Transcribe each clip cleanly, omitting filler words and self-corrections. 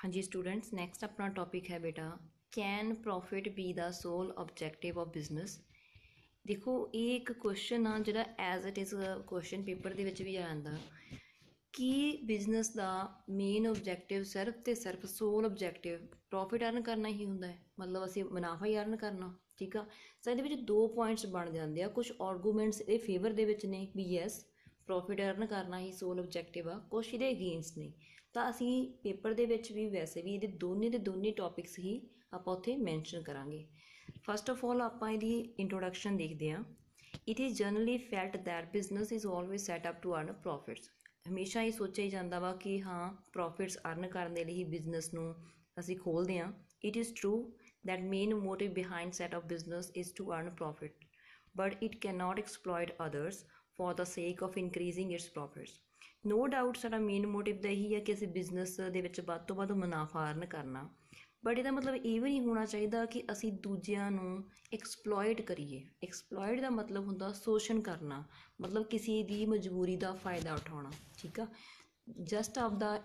हाँ जी students, next अपना टॉपिक है बेटा, can profit be the sole objective of business. देखो ये एक क्वेश्चन आ ਜਿਹੜਾ as it is question paper ਦੇ ਵਿੱਚ ਵੀ ਆ ਜਾਂਦਾ ਕਿ ਬਿਜ਼ਨਸ ਦਾ ਮੇਨ ਆਬਜੈਕਟਿਵ ਸਿਰਫ ਤੇ ਸਿਰਫ ਸੋਲ ਆਬਜੈਕਟਿਵ ਪ੍ਰੋਫਿਟ ਅਰਨ ਕਰਨਾ ਹੀ ਹੁੰਦਾ ਹੈ। ਮਤਲਬ ਅਸੀਂ ਮੁਨਾਫਾ ਹੀ ਅਰਨ ਕਰਨਾ, ਠੀਕ ਆ। ਸੋ ਇਹਦੇ ਵਿੱਚ ਦੋ ਪੁਆਇੰਟਸ ਬਣ ਜਾਂਦੇ ਆ। ਕੁਝ ਆਰਗੂਮੈਂਟਸ ਇਹ ਫੇਵਰ ਦੇ ਵਿੱਚ ਨੇ ਵੀ ਯੈਸ ਪ੍ਰੋਫਿਟ ਅਰਨ ਕਰਨਾ ਹੀ ਸੋਲ ਆਬਜੈਕਟਿਵ ਆ, ਕੁਛ ਇਹਦੇ ਅਗੇਂਸਟ ਨੇ। ਤਾਂ ਅਸੀਂ ਪੇਪਰ ਦੇ ਵਿੱਚ ਵੀ ਵੈਸੇ ਵੀ ਇਹਦੇ ਦੋਨੇ ਦੇ ਦੋਨੇ ਟੌਪਿਕਸ ਹੀ ਆਪਾਂ ਉੱਥੇ ਮੈਂਸ਼ਨ ਕਰਾਂਗੇ। ਫਸਟ ਆਫ ਆਲ ਆਪਾਂ ਇਹਦੀ ਇੰਟਰੋਡਕਸ਼ਨ ਦੇਖਦੇ ਹਾਂ। It is generally felt that business is always set up to earn profits. ਹਮੇਸ਼ਾ ਇਹ ਸੋਚਿਆ ਹੀ ਜਾਂਦਾ ਵਾ ਕਿ ਹਾਂ ਪ੍ਰੋਫਿਟਸ ਅਰਨ ਕਰਨ ਦੇ ਲਈ ਹੀ ਬਿਜ਼ਨਸ ਨੂੰ ਅਸੀਂ ਖੋਲ੍ਹਦੇ ਹਾਂ। It is true that main motive behind set of business is to earn profit, but it cannot exploit others for the sake of increasing its profits. No doubt ਸਾਡਾ main motive ਤਾਂ ਇਹੀ ਹੈ ਕਿ ਅਸੀਂ ਬਿਜ਼ਨਸ ਦੇ ਵਿੱਚ ਵੱਧ ਤੋਂ ਵੱਧ ਮੁਨਾਫਾ ਅਰਨ ਕਰਨਾ, ਬਟ ਇਹਦਾ ਮਤਲਬ ਇਹ ਵੀ ਨਹੀਂ ਹੋਣਾ ਚਾਹੀਦਾ ਕਿ ਅਸੀਂ ਦੂਜਿਆਂ ਨੂੰ ਐਕਸਪਲੋਇਟ ਕਰੀਏ। ਐਕਸਪਲੋਇਟ ਦਾ ਮਤਲਬ ਹੁੰਦਾ ਸ਼ੋਸ਼ਣ ਕਰਨਾ, ਮਤਲਬ ਕਿਸੇ ਦੀ ਮਜਬੂਰੀ ਦਾ ਫਾਇਦਾ ਉਠਾਉਣਾ, ਠੀਕ ਆ। ਜਸਟ ਆਪਦਾ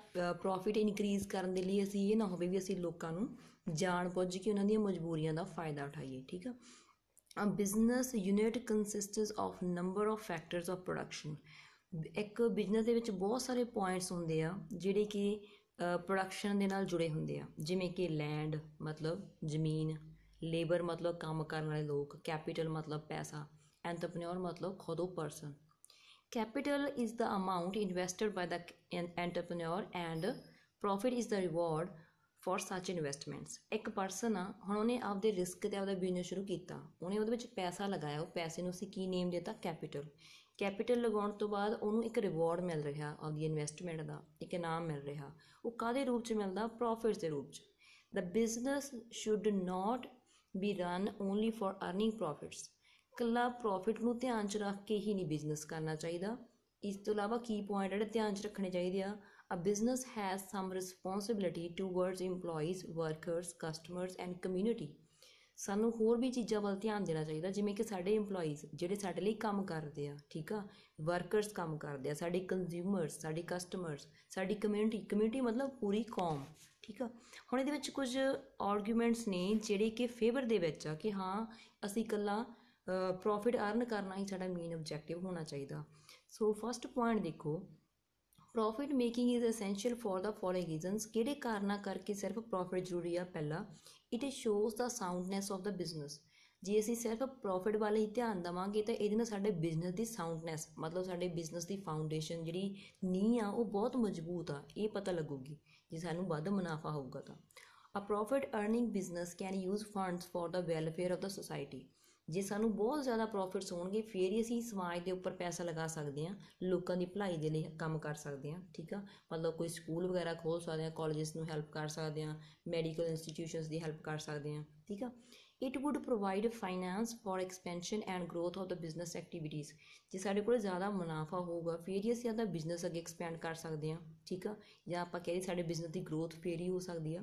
ਪ੍ਰੋਫਿਟ ਇਨਕਰੀਜ਼ ਕਰਨ ਦੇ ਲਈ ਅਸੀਂ ਇਹ ਨਾ ਹੋਵੇ ਵੀ ਅਸੀਂ ਲੋਕਾਂ ਨੂੰ ਜਾਣ ਬੁੱਝ ਕੇ ਉਹਨਾਂ ਦੀਆਂ ਮਜਬੂਰੀਆਂ ਦਾ ਫਾਇਦਾ ਉਠਾਈਏ, ਠੀਕ ਆ। Business unit consists of number of factors of production. ਇੱਕ ਬਿਜ਼ਨਸ ਦੇ ਵਿੱਚ ਬਹੁਤ ਸਾਰੇ ਪੁਆਇੰਟਸ ਹੁੰਦੇ ਆ ਜਿਹੜੇ ਕਿ ਪ੍ਰੋਡਕਸ਼ਨ ਦੇ ਨਾਲ ਜੁੜੇ ਹੁੰਦੇ ਆ, ਜਿਵੇਂ ਕਿ ਲੈਂਡ ਮਤਲਬ ਜ਼ਮੀਨ, ਲੇਬਰ ਮਤਲਬ ਕੰਮ ਕਰਨ ਵਾਲੇ ਲੋਕ, ਕੈਪੀਟਲ ਮਤਲਬ ਪੈਸਾ, ਐਂਟਰਪ੍ਰੇਨਿਓਰ ਮਤਲਬ ਖੁਦ ਉਹ person. Capital is the amount invested by the entrepreneur and profit is the reward for such investments. ਇੱਕ ਪਰਸਨ ਆ, ਹੁਣ ਉਹਨੇ ਆਪਦੇ ਰਿਸਕ ਤੇ ਆਪਦਾ ਬਿਜ਼ਨਸ ਸ਼ੁਰੂ ਕੀਤਾ, ਉਹਨੇ ਉਹਦੇ ਵਿੱਚ ਪੈਸਾ ਲਗਾਇਆ, ਉਹ ਪੈਸੇ ਨੂੰ ਅਸੀਂ ਕੀ ਨੇਮ ਦਿੱਤਾ ਕੈਪੀਟਲ। ਕੈਪੀਟਲ ਲਗਾਉਣ ਤੋਂ ਬਾਅਦ ਉਹਨੂੰ ਇੱਕ ਰਿਵਾਰਡ ਮਿਲ ਰਿਹਾ ਆਪਦੀ ਇਨਵੈਸਟਮੈਂਟ ਦਾ, ਇੱਕ ਇਨਾਮ ਮਿਲ ਰਿਹਾ। ਉਹ ਕਾਹਦੇ ਰੂਪ 'ਚ ਮਿਲਦਾ? ਪ੍ਰੋਫਿਟਸ ਦੇ ਰੂਪ 'ਚ। The business should not be run only for earning profits. ਇਕੱਲਾ ਪ੍ਰੋਫਿਟ ਨੂੰ ਧਿਆਨ 'ਚ ਰੱਖ ਕੇ ਹੀ ਨਹੀਂ ਬਿਜ਼ਨਸ ਕਰਨਾ ਚਾਹੀਦਾ। ਇਸ ਤੋਂ ਇਲਾਵਾ ਕੀ ਪੁਆਇੰਟ ਜਿਹੜੇ ਧਿਆਨ 'ਚ ਰੱਖਣੇ ਚਾਹੀਦੇ ਆ? A business has some responsibility towards employees, workers, customers and community. ਸਾਨੂੰ ਹੋਰ ਵੀ ਚੀਜ਼ਾਂ ਵੱਲ ਧਿਆਨ ਦੇਣਾ ਚਾਹੀਦਾ, ਜਿਵੇਂ ਕਿ ਸਾਡੇ ਇੰਪਲੋਈਜ਼ ਜਿਹੜੇ ਸਾਡੇ ਲਈ ਕੰਮ ਕਰਦੇ ਆ, ਠੀਕ ਆ, ਵਰਕਰਸ ਕੰਮ ਕਰਦੇ ਆ, ਸਾਡੇ ਕੰਜ਼ਿਊਮਰਸ, ਸਾਡੇ ਕਸਟਮਰਸ, ਸਾਡੀ ਕਮਿਊਨਿਟੀ। ਕਮਿਊਨਿਟੀ ਮਤਲਬ ਪੂਰੀ ਕੌਮ, ਠੀਕ ਆ। ਹੁਣ ਇਹਦੇ ਵਿੱਚ ਕੁਝ ਆਰਗੂਮੈਂਟਸ ਨੇ ਜਿਹੜੇ ਕਿ ਫੇਵਰ ਦੇ ਵਿੱਚ ਆ ਕਿ ਹਾਂ ਅਸੀਂ ਇਕੱਲਾ ਪ੍ਰੋਫਿਟ ਅਰਨ ਕਰਨਾ ਹੀ ਸਾਡਾ ਮੇਨ ਆਬਜੈਕਟਿਵ ਹੋਣਾ ਚਾਹੀਦਾ। ਸੋ ਫਸਟ ਪੁਆਇੰਟ ਦੇਖੋ, profit making is essential for the following reasons. ਕਿਹੜੇ ਕਾਰਨਾਂ ਕਰਕੇ ਸਿਰਫ ਪ੍ਰੋਫਿਟ ਜ਼ਰੂਰੀ ਆ? ਪਹਿਲਾ, it shows the soundness of the business. ਜੇ ਅਸੀਂ ਸਿਰਫ ਪ੍ਰੋਫਿਟ ਵੱਲ ਹੀ ਧਿਆਨ ਦੇਵਾਂਗੇ ਤਾਂ ਇਹਦੇ ਨਾਲ ਸਾਡੇ ਬਿਜ਼ਨਸ ਦੀ ਸਾਊਂਡਨੈਸ ਮਤਲਬ ਸਾਡੇ ਬਿਜ਼ਨਸ ਦੀ ਫਾਊਂਡੇਸ਼ਨ ਜਿਹੜੀ ਨੀਂਹ ਆ ਉਹ ਬਹੁਤ ਮਜ਼ਬੂਤ ਆ, ਇਹ ਪਤਾ ਲੱਗੂਗੀ ਜੇ ਸਾਨੂੰ ਵੱਧ ਮੁਨਾਫਾ ਹੋਊਗਾ ਤਾਂ। A profit earning business can use funds for the welfare of the society. ਜੇ ਸਾਨੂੰ ਬਹੁਤ ਜ਼ਿਆਦਾ ਪ੍ਰੋਫਿਟਸ ਹੋਣਗੇ ਫਿਰ ਹੀ ਅਸੀਂ ਸਮਾਜ ਦੇ ਉੱਪਰ ਪੈਸਾ ਲਗਾ ਸਕਦੇ ਹਾਂ, ਲੋਕਾਂ ਦੀ ਭਲਾਈ ਦੇ ਲਈ ਕੰਮ ਕਰ ਸਕਦੇ ਹਾਂ, ਠੀਕ ਆ। ਮਤਲਬ ਕੋਈ ਸਕੂਲ ਵਗੈਰਾ ਖੋਲ੍ਹ ਸਕਦੇ ਹਾਂ, ਕਾਲਜਸ ਨੂੰ ਹੈਲਪ ਕਰ ਸਕਦੇ ਹਾਂ, ਮੈਡੀਕਲ ਇੰਸਟੀਟਿਊਸ਼ਨਸ ਦੀ ਹੈਲਪ ਕਰ ਸਕਦੇ ਹਾਂ, ਠੀਕ ਆ। It wood provide finance for expansion and growth of the business activities. ਜੇ ਸਾਡੇ ਕੋਲ ਜ਼ਿਆਦਾ ਮੁਨਾਫਾ ਹੋਊਗਾ ਫਿਰ ਹੀ ਅਸੀਂ ਆਪਦਾ ਬਿਜ਼ਨਸ ਅੱਗੇ ਐਕਸਪੈਂਡ ਕਰ ਸਕਦੇ ਹਾਂ, ਠੀਕ ਆ। ਜਾਂ ਆਪਾਂ ਕਹਿੰਦੇ ਸਾਡੇ ਬਿਜ਼ਨਸ ਦੀ ਗਰੋਥ ਫਿਰ ਹੀ ਹੋ ਸਕਦੀ ਆ।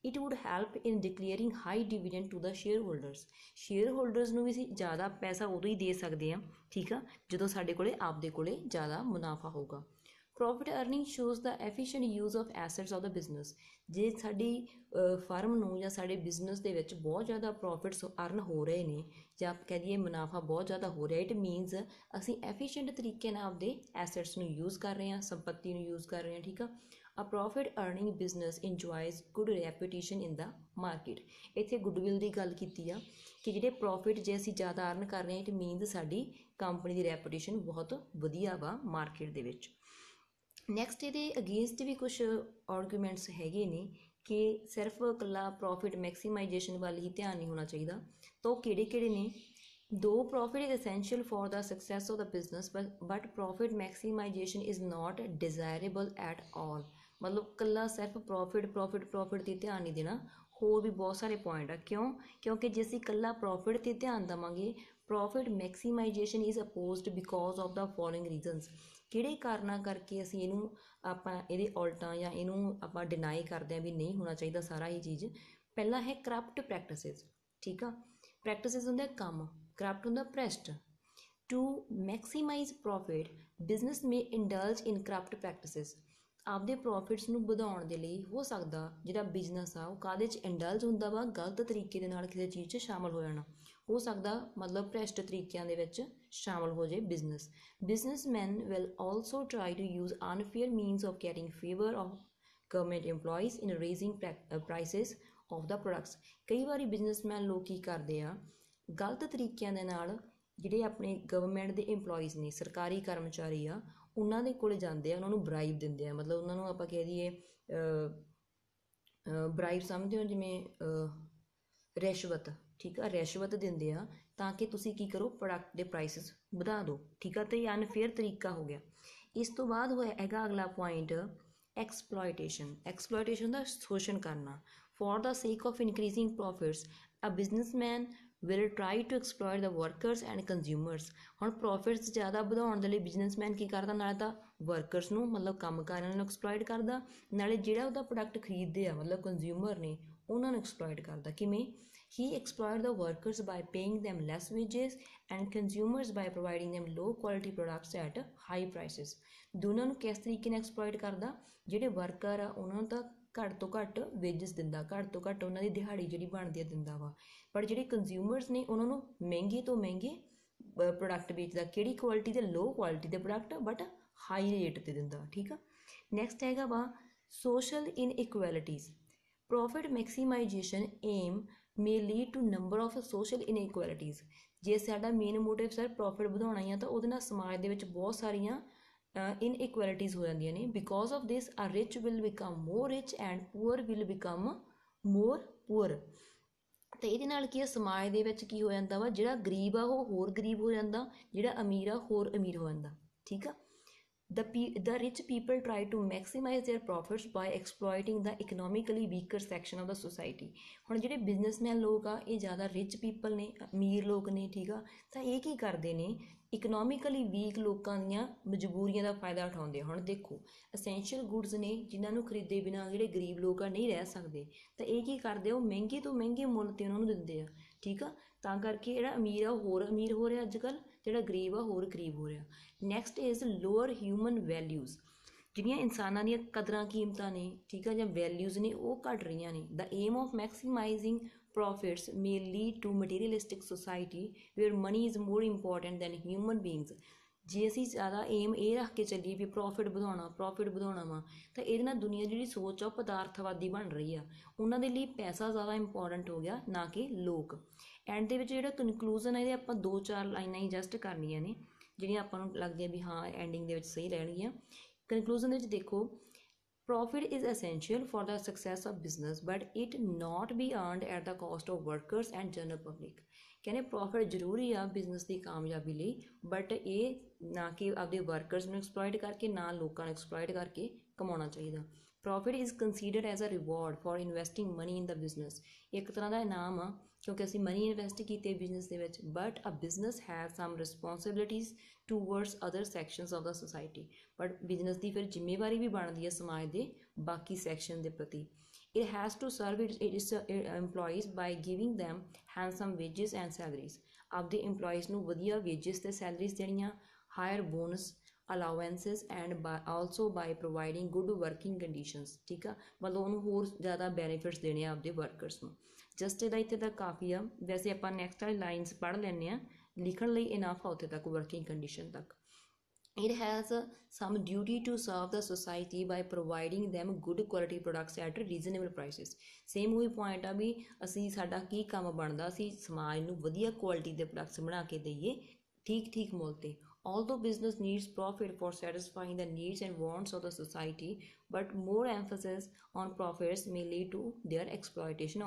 It would help in declaring high dividend to the shareholders. Shareholders ਨੂੰ ਵੀ ਅਸੀਂ ਜ਼ਿਆਦਾ ਪੈਸਾ ਉਦੋਂ ਹੀ ਦੇ ਸਕਦੇ ਹਾਂ, ਠੀਕ ਆ, ਜਦੋਂ ਸਾਡੇ ਕੋਲੇ ਆਪਦੇ ਕੋਲੇ ਜ਼ਿਆਦਾ ਮੁਨਾਫਾ ਹੋਊਗਾ। Profit earning shows the efficient use of assets of the business. ਜੇ ਸਾਡੀ ਫਰਮ ਨੂੰ ਜਾਂ ਸਾਡੇ ਬਿਜ਼ਨਸ ਦੇ ਵਿੱਚ ਬਹੁਤ ਜ਼ਿਆਦਾ ਪ੍ਰੋਫਿਟਸ ਅਰਨ ਹੋ ਰਹੇ ਨੇ ਜਾਂ ਕਹਿ ਦਈਏ ਮੁਨਾਫਾ ਬਹੁਤ ਜ਼ਿਆਦਾ ਹੋ ਰਿਹਾ, ਇਟ ਮੀਨਸ ਅਸੀਂ ਐਫੀਸ਼ੀਐਂਟ ਤਰੀਕੇ ਨਾਲ ਆਪਦੇ ਐਸੈਟਸ ਨੂੰ ਯੂਜ਼ ਕਰ ਰਹੇ ਹਾਂ, ਸੰਪੱਤੀ ਨੂੰ ਯੂਜ਼ ਕਰ ਰਹੇ ਹਾਂ, ਠੀਕ ਆ। A profit earning business enjoys good reputation in the market. ਇੱਥੇ ਗੁੱਡਵਿਲ ਦੀ ਗੱਲ ਕੀਤੀ ਆ ਕਿ ਜਿਹੜੇ ਪ੍ਰੋਫਿਟ ਜੇ ਅਸੀਂ ਜ਼ਿਆਦਾ ਅਰਨ ਕਰ ਰਹੇ ਹਾਂ ਇਟ ਮੀਨਸ ਸਾਡੀ ਕੰਪਨੀ ਦੀ ਰੈਪੂਟੇਸ਼ਨ ਬਹੁਤ ਵਧੀਆ ਵਾ ਮਾਰਕੀਟ ਦੇ ਵਿੱਚ। ਨੈਕਸਟ ਇਹਦੇ ਅਗੇਂਸਟ ਵੀ ਕੁਛ ਆਰਗੂਮੈਂਟਸ ਹੈਗੇ ਨੇ ਕਿ ਸਿਰਫ ਇਕੱਲਾ ਪ੍ਰੋਫਿਟ ਮੈਕਸੀਮਾਈਜੇਸ਼ਨ ਵੱਲ ਹੀ ਧਿਆਨ ਨਹੀਂ ਹੋਣਾ ਚਾਹੀਦਾ। ਤਾਂ ਉਹ ਕਿਹੜੇ ਕਿਹੜੇ ਨੇ? Though profit is essential for the success of the business, but profit maximization is not desirable at all. ਮਤਲਬ ਇਕੱਲਾ ਸਿਰਫ ਪ੍ਰੋਫਿਟ 'ਤੇ ਧਿਆਨ ਨਹੀਂ ਦੇਣਾ, ਹੋਰ ਵੀ ਬਹੁਤ ਸਾਰੇ ਪੁਆਇੰਟ ਆ। ਕਿਉਂਕਿ ਜੇ ਅਸੀਂ ਇਕੱਲਾ ਪ੍ਰੋਫਿਟ 'ਤੇ ਧਿਆਨ ਦੇਵਾਂਗੇ, profit maximisation is opposed because of the following reasons. ਕਿਹੜੇ ਕਾਰਨਾਂ ਕਰਕੇ ਅਸੀਂ ਇਹਨੂੰ ਆਪਾਂ ਇਹਦੇ ਉਲਟਾਂ ਜਾਂ ਇਹਨੂੰ ਆਪਾਂ ਡਿਨਾਈ ਕਰਦੇ ਹਾਂ ਵੀ ਨਹੀਂ ਹੋਣਾ ਚਾਹੀਦਾ ਸਾਰਾ ਇਹ ਚੀਜ਼? ਪਹਿਲਾ ਹੈ ਕਰਪਟ ਪ੍ਰੈਕਟਿਸਿਸ, ਠੀਕ ਆ। ਪ੍ਰੈਕਟਿਸਿਸ ਹੁੰਦਾ ਕੰਮ, ਕਰਪਟ ਹੁੰਦਾ ਭ੍ਰਿਸ਼ਟ। To maximize profit, business may indulge in corrupt practices. ਆਪਦੇ ਪ੍ਰੋਫਿਟਸ ਨੂੰ ਵਧਾਉਣ ਦੇ ਲਈ ਹੋ ਸਕਦਾ ਜਿਹੜਾ ਬਿਜ਼ਨਸ ਆ ਉਹ ਕਾਹਦੇ 'ਚ ਇੰਡਲਜ ਹੁੰਦਾ ਵਾ, ਗਲਤ ਤਰੀਕੇ ਦੇ ਨਾਲ ਕਿਸੇ ਚੀਜ਼ 'ਚ ਸ਼ਾਮਲ ਹੋ ਜਾਣਾ, ਹੋ ਸਕਦਾ ਮਤਲਬ ਭ੍ਰਿਸ਼ਟ ਤਰੀਕਿਆਂ ਦੇ ਵਿੱਚ ਸ਼ਾਮਲ ਹੋ ਜਾਏ businessman will also try to use unfair means of getting favour of government EMPLOYEES in raising prices of the products. ਕਈ ਵਾਰੀ ਬਿਜ਼ਨਸਮੈਨ ਲੋਕ ਕੀ ਕਰਦੇ ਆ, ਗਲਤ ਤਰੀਕਿਆਂ ਦੇ ਨਾਲ ਜਿਹੜੇ ਆਪਣੇ ਗਵਰਨਮੈਂਟ ਦੇ EMPLOYEES ਨੇ, ਸਰਕਾਰੀ ਕਰਮਚਾਰੀ ਆ, ਉਹਨਾਂ ਦੇ ਕੋਲ ਜਾਂਦੇ ਆ, ਉਹਨਾਂ ਨੂੰ ਬਰਾਈਬ ਦਿੰਦੇ ਆ, ਮਤਲਬ ਉਹਨਾਂ ਨੂੰ ਆਪਾਂ ਕਹਿ ਦਈਏ ਬਰਾਈਬ ਸਮਝਦੇ ਹੋ ਜਿਵੇਂ ਰਿਸ਼ਵਤ, ਠੀਕ ਆ, ਰਿਸ਼ਵਤ ਦਿੰਦੇ ਆ ਤਾਂ ਕਿ ਤੁਸੀਂ ਕੀ ਕਰੋ, ਪ੍ਰੋਡਕਟ ਦੇ ਪ੍ਰਾਈਸਿਸ ਵਧਾ ਦਿਓ, ਠੀਕ ਆ। ਅਤੇ ਇਹ ਅਨਫੇਅਰ ਤਰੀਕਾ ਹੋ ਗਿਆ। ਇਸ ਤੋਂ ਬਾਅਦ ਹੋਇਆ ਹੈਗਾ ਅਗਲਾ ਪੁਆਇੰਟ ਐਕਸਪਲੋਇਟੇਸ਼ਨ ਦਾ ਸ਼ੋਸ਼ਣ ਕਰਨਾ। For the sake of increasing profits a businessman will try to exploit the workers and consumers। ਹੁਣ ਪ੍ਰੋਫਿਟਸ ਜ਼ਿਆਦਾ ਵਧਾਉਣ ਦੇ ਲਈ ਬਿਜ਼ਨਸਮੈਨ ਕੀ ਕਰਦਾ, ਨਾਲੇ ਤਾਂ ਵਰਕਰਸ ਨੂੰ ਮਤਲਬ ਕੰਮ ਕਰਨ ਨੂੰ ਐਕਸਪਲੋਇਟ ਕਰਦਾ, ਨਾਲੇ ਜਿਹੜਾ ਉਹਦਾ ਪ੍ਰੋਡਕਟ ਖਰੀਦਦੇ ਆ ਮਤਲਬ ਕੰਜ਼ਿਊਮਰ ਨੇ ਉਹਨਾਂ ਨੂੰ ਐਕਸਪਲੋਇਟ ਕਰਦਾ। ਕਿਵੇਂ? he exploit the workers by paying them less wages and consumers by providing them low quality products at high prices। ਦੋਨਾਂ ਨੂੰ ਕਿਸ ਤਰੀਕੇ ਨਾਲ ਐਕਸਪਲੋਇਟ ਕਰਦਾ, ਜਿਹੜੇ ਵਰਕਰ ਆ ਉਹਨਾਂ ਨੂੰ ਤਾਂ ਘੱਟ ਤੋਂ ਘੱਟ ਵੇਜਸ ਦਿੰਦਾ, ਘੱਟ ਤੋਂ ਘੱਟ ਉਹਨਾਂ ਦੀ ਦਿਹਾੜੀ ਜਿਹੜੀ ਬਣਦੀ ਆ ਦਿੰਦਾ ਵਾ, ਪਰ ਜਿਹੜੇ ਕੰਜ਼ਿਊਮਰਸ ਨੇ ਉਹਨਾਂ ਨੂੰ ਮਹਿੰਗੇ ਤੋਂ ਮਹਿੰਗੇ ਪ੍ਰੋਡਕਟ ਵੇਚਦਾ, ਕਿਹੜੀ ਕੁਆਲਿਟੀ ਦੇ, ਲੋ ਕੁਆਲਿਟੀ ਦੇ ਪ੍ਰੋਡਕਟ ਬਟ ਹਾਈ ਰੇਟ 'ਤੇ ਦਿੰਦਾ, ਠੀਕ ਆ। ਨੈਕਸਟ ਹੈਗਾ ਵਾ social inequalities. Profit maximisation aim may lead to number of social inequalities. ਜੇ ਸਾਡਾ ਮੇਨ ਮੋਟਿਵ ਸਰ ਪ੍ਰੋਫਿਟ ਵਧਾਉਣਾ ਹੀ ਆ ਤਾਂ ਉਹਦੇ ਨਾਲ ਸਮਾਜ ਦੇ ਵਿੱਚ ਬਹੁਤ ਸਾਰੀਆਂ ਇਨਇਕੁਐਲਿਟੀਜ਼ ਹੋ ਜਾਂਦੀਆਂ ਨੇ। ਬਿਕੋਜ਼ ਆਫ ਦਿਸ ਆ rich will become more rich and poor will become more poor. ਅਤੇ ਇਹਦੇ ਨਾਲ ਕੀ ਆ, ਸਮਾਜ ਦੇ ਵਿੱਚ ਕੀ ਹੋ ਜਾਂਦਾ ਵਾ, ਜਿਹੜਾ ਗਰੀਬ ਆ ਉਹ ਹੋਰ ਗਰੀਬ ਹੋ ਜਾਂਦਾ, ਜਿਹੜਾ ਅਮੀਰ ਆ ਹੋਰ ਅਮੀਰ ਹੋ ਜਾਂਦਾ, ਠੀਕ ਆ। The rich people try to maximize their profits by exploiting the economically weaker section of the society। ਹੁਣ ਜਿਹੜੇ ਬਿਜ਼ਨਸਮੈਨ ਲੋਕ ਆ ਇਹ ਜ਼ਿਆਦਾ ਰਿਚ ਪੀਪਲ ਨੇ, ਅਮੀਰ ਲੋਕ ਨੇ, ਠੀਕ ਆ, ਤਾਂ ਇਹ ਕੀ ਕਰਦੇ ਨੇ, ਇਕਨੋਮਿਕਲੀ ਵੀਕ ਲੋਕਾਂ ਦੀਆਂ ਮਜਬੂਰੀਆਂ ਦਾ ਫਾਇਦਾ ਉਠਾਉਂਦੇ। ਹੁਣ ਦੇਖੋ ਅਸੈਂਸ਼ੀਅਲ ਗੁੱਡਸ ਨੇ ਜਿਨ੍ਹਾਂ ਨੂੰ ਖਰੀਦੇ ਬਿਨਾਂ ਜਿਹੜੇ ਗਰੀਬ ਲੋਕ ਆ ਨਹੀਂ ਰਹਿ ਸਕਦੇ, ਤਾਂ ਇਹ ਕੀ ਕਰਦੇ, ਉਹ ਮਹਿੰਗੇ ਤੋਂ ਮਹਿੰਗੇ ਮੁੱਲ 'ਤੇ ਉਹਨਾਂ ਨੂੰ ਦਿੰਦੇ ਆ, ਠੀਕ ਆ। ਤਾਂ ਕਰਕੇ ਜਿਹੜਾ ਅਮੀਰ ਆ ਉਹ ਹੋਰ ਅਮੀਰ ਹੋ ਰਿਹਾ ਅੱਜ ਕੱਲ੍ਹ, ਜਿਹੜਾ ਗਰੀਬ ਆ ਹੋਰ ਗਰੀਬ ਹੋ ਰਿਹਾ। Next is lower human values. ਜਿਹੜੀਆਂ ਇਨਸਾਨਾਂ ਦੀਆਂ ਕਦਰਾਂ ਕੀਮਤਾਂ ਨੇ, ਠੀਕ ਆ, ਜਾਂ ਵੈਲਿਊਜ਼ ਨੇ ਉਹ ਘੱਟ ਰਹੀਆਂ ਨੇ। The aim of maximising profits may lead to materialistic society where money is more important than human beings। ਜੇ ਅਸੀਂ ਜ਼ਿਆਦਾ ਏਮ ਇਹ ਰੱਖ ਕੇ ਚੱਲੀਏ ਵੀ ਪ੍ਰੋਫਿਟ ਵਧਾਉਣਾ ਵਾ, ਤਾਂ ਇਹਦੇ ਨਾਲ ਦੁਨੀਆ ਜਿਹੜੀ ਸੋਚ ਆ ਉਹ ਪਦਾਰਥਵਾਦੀ ਬਣ ਰਹੀ ਆ, ਉਹਨਾਂ ਦੇ ਲਈ ਪੈਸਾ ਜ਼ਿਆਦਾ ਇੰਪੋਰਟੈਂਟ ਹੋ ਗਿਆ ਨਾ ਕਿ ਲੋਕ। ਐਂਡ ਦੇ ਵਿੱਚ ਜਿਹੜਾ ਕਨਕਲੂਜ਼ਨ ਹੈ ਇਹਦੇ ਆਪਾਂ 2-4 ਲਾਈਨਾਂ ਹੀ ਜਸਟ ਕਰਨੀਆਂ ਨੇ ਜਿਹੜੀਆਂ ਆਪਾਂ ਨੂੰ ਲੱਗਦੀਆਂ ਵੀ ਹਾਂ ਐਂਡਿੰਗ ਦੇ ਵਿੱਚ ਸਹੀ ਰਹਿਣਗੀਆਂ। ਕਨਕਲੂਜ਼ਨ ਦੇ ਵਿੱਚ ਦੇਖੋ, profit is essential for the success of business but it not be earned at the cost of workers and general public। ਕਹਿੰਦੇ ਪ੍ਰੋਫਿਟ ਜ਼ਰੂਰੀ ਆ ਬਿਜ਼ਨਸ ਦੀ ਕਾਮਯਾਬੀ ਲਈ, ਬਟ ਇਹ ਨਾ ਕਿ ਆਪਦੇ ਵਰਕਰਸ ਨੂੰ ਐਕਸਪਲੋਇਟ ਕਰਕੇ, ਨਾ ਲੋਕਾਂ ਨੂੰ ਐਕਸਪਲੋਇਟ ਕਰਕੇ ਕਮਾਉਣਾ ਚਾਹੀਦਾ। Profit is considered as a reward for investing money in the business. ਇੱਕ ਤਰ੍ਹਾਂ ਦਾ ਇਨਾਮ ਆ ਕਿਉਂਕਿ ਅਸੀਂ ਮਨੀ ਇਨਵੈਸਟ ਕੀਤੇ ਬਿਜ਼ਨਸ ਦੇ ਵਿੱਚ, but a business has some responsibilities towards other sections of the society. But business ਦੀ ਫਿਰ ਜ਼ਿੰਮੇਵਾਰੀ ਵੀ ਬਣਦੀ ਹੈ ਸਮਾਜ ਦੇ ਬਾਕੀ ਸੈਕਸ਼ਨ ਦੇ ਪ੍ਰਤੀ। It has to serve its employees by giving them handsome wages and salaries। ਆਪਦੇ EMPLOYEES ਨੂੰ ਵਧੀਆ wages ਤੇ salaries ਦੇਣੀਆਂ, higher bonus allowances and also by providing good working conditions, ਠੀਕ ਆ, ਮਤਲਬ ਉਹਨੂੰ ਹੋਰ ਜ਼ਿਆਦਾ benefits ਦੇਣੇ ਆ ਆਪਦੇ workers ਨੂੰ। ਜਸਟ ਇਹਦਾ ਇੱਥੇ ਤੱਕ ਕਾਫੀ ਆ, ਵੈਸੇ ਆਪਾਂ ਨੈਕਸਟ ਵਾਲੀ ਲਾਈਨਸ ਪੜ੍ਹ ਲੈਂਦੇ ਹਾਂ, ਲਿਖਣ ਲਈ ਇਨਫ ਆ ਉੱਥੇ ਤੱਕ ਵਰਕਿੰਗ ਕੰਡੀਸ਼ਨ ਤੱਕ। It has some duty to serve the society by providing them good quality products at reasonable prices। Same ਉਹੀ ਪੁਆਇੰਟ ਆ ਵੀ ਅਸੀਂ ਸਾਡਾ ਕੀ ਕੰਮ ਬਣਦਾ, ਅਸੀਂ ਸਮਾਜ ਨੂੰ ਵਧੀਆ ਕੁਆਲਿਟੀ ਦੇ ਪ੍ਰੋਡਕਟਸ ਬਣਾ ਕੇ ਦਈਏ ਠੀਕ ਮੁੱਲ 'ਤੇ। Although business needs profit for satisfying the needs and wants of the society, but more emphasis on profits may lead to their exploitation